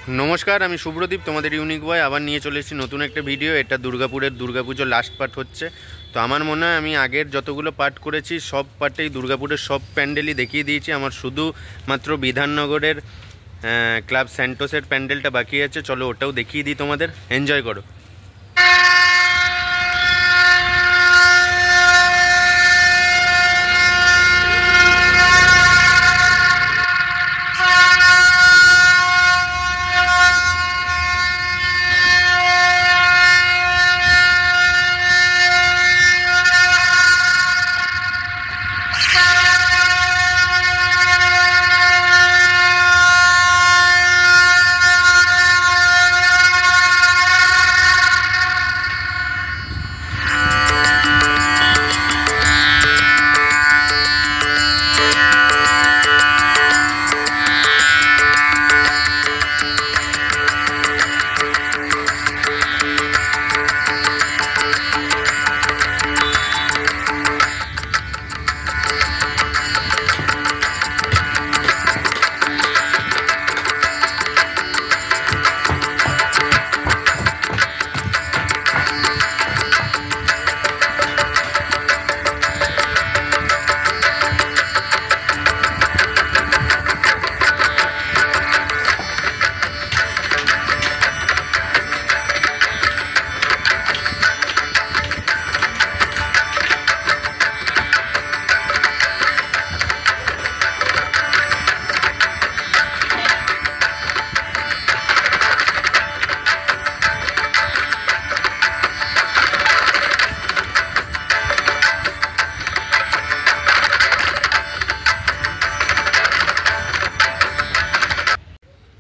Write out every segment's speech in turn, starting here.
नमस्कार आमी शुभ्रदीप तुम्हारे यूनिक बॉय आबार निये चले एसेछि नतून एक भिडियो। एटा दुर्गापुरेर दुर्गापुजो लास्ट पार्ट होच्छे। तो आमार मने हय आमी आगेर जतगुलो पार्ट करेछि सब पार्टेई दुर्गापुरेर सब प्যান্ডেলই देखिए दिएछि। आमार शुधुमात्र विधाननगरेर क्लाब सैंटोसेर प्যান্ডেলটা बाकी आछे। चलो ओटाও देखिए दिई तोमादेर, एनजय करो।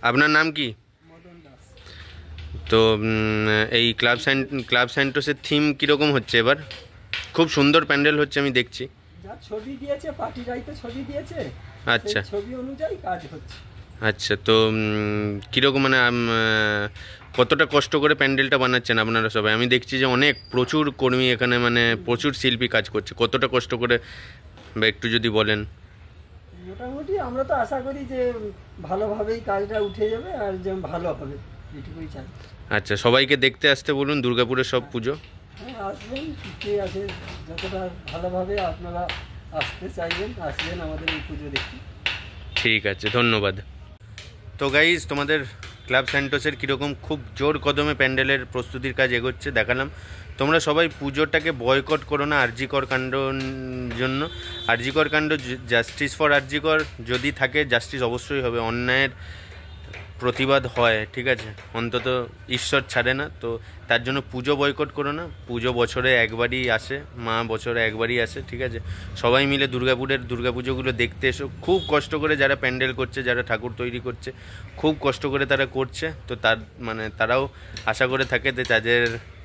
আপনার নাম কি? তো এই ক্লাব সেন্টোসের থিম কীরকম হচ্ছে এবার? খুব সুন্দর প্যান্ডেল হচ্ছে আমি দেখছি। যা ছবি দিয়েছে পার্টি রাইতে ছবি দিয়েছে, আচ্ছা ছবি অনুযায়ী কাজ হচ্ছে। আচ্ছা, তো কীরকম মানে কতটা কষ্ট করে প্যান্ডেলটা বানাচ্ছেন আপনারা সবাই? আমি দেখছি যে অনেক প্রচুর কর্মী এখানে, মানে প্রচুর শিল্পী কাজ করছে। কতটা কষ্ট করে বা একটু যদি বলেন। মোটামুটি আমরা তো আশা করি যে ভালোভাবেই কাজটা উঠে যাবে আর যে ভালো হবে, এটুকুই চাই। আচ্ছা, সবাইকে দেখতে আসতে বলুন দুর্গাপুরের সব পুজো। হ্যাঁ আসবেন, ঠিক আছে, যতটা ভালোভাবে আপনারা আসতে চাইবেন আসবেন আমাদের এই পুজো দেখতে। ঠিক আছে, ধন্যবাদ। তো গাইজ তোমাদের ক্লাব স্যান্টোসের কীরকম খুব জোর কদমে প্যান্ডেলের প্রস্তুতির কাজ এগোচ্ছে দেখালাম। তোমরা সবাই পুজোটাকে বয়কট করো না আরজিকর কাণ্ডর জন্য। আরজিকর কাণ্ড, জাস্টিস ফর আরজিকর যদি থাকে জাস্টিস অবশ্যই হবে। অন্যায়ের প্রতিবাদ হয়, ঠিক আছে, অন্তত ঈশ্বর ছাড়ে না। তো তার জন্য পুজো বয়কট করো না। পুজো বছরে একবারই আসে, মা বছরে একবারই আসে, ঠিক আছে। সবাই মিলে দুর্গাপুরের দুর্গাপুজোগুলো দেখতে এসো। খুব কষ্ট করে যারা প্যান্ডেল করছে, যারা ঠাকুর তৈরি করছে, খুব কষ্ট করে তারা করছে। তো তার মানে তারাও আশা করে থাকে যে তাদের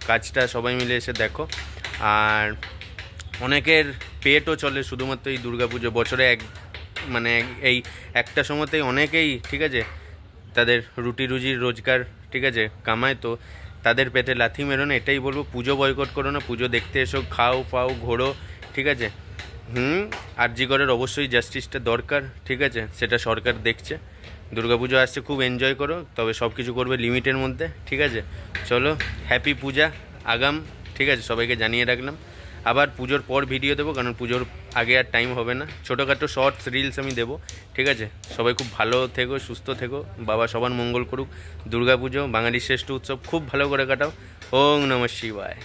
কাজটা সবাই মিলে এসে দেখো। আর অনেকের পেটও চলে শুধুমাত্র এই দুর্গাপুজো। বছরে মানে এই একটা সময়তেই অনেকেই, ঠিক আছে, তাদের রুটি রুজির রোজগার, ঠিক আছে, কামায়। তো তাদের পেটে লাথি মেরো না, এটাই বলবো। পুজো বয়কট করো না, পুজো দেখতে এসো, খাও ফাও ঘোরো, ঠিক আছে। আরজিকরের অবশ্যই জাস্টিসটা দরকার, ঠিক আছে, সেটা সরকার দেখছে। দুর্গাপুজো আসছে, খুব এনজয় করো, তবে সব কিছু করবে লিমিটের মধ্যে, ঠিক আছে। চলো, হ্যাপি পূজা আগাম, ঠিক আছে, সবাইকে জানিয়ে রাখলাম। আবার পুজোর পর ভিডিও দেবো, কারণ পুজোর আগে আর টাইম হবে না। ছোটোখাটো শর্টস রিলস আমি দেবো, ঠিক আছে। সবাই খুব ভালো থেকো, সুস্থ থেকো, বাবা সবার মঙ্গল করুক। দুর্গাপুজো বাঙালির শ্রেষ্ঠ উৎসব, খুব ভালো করে কাটাও। ওং নমঃ শিবায়।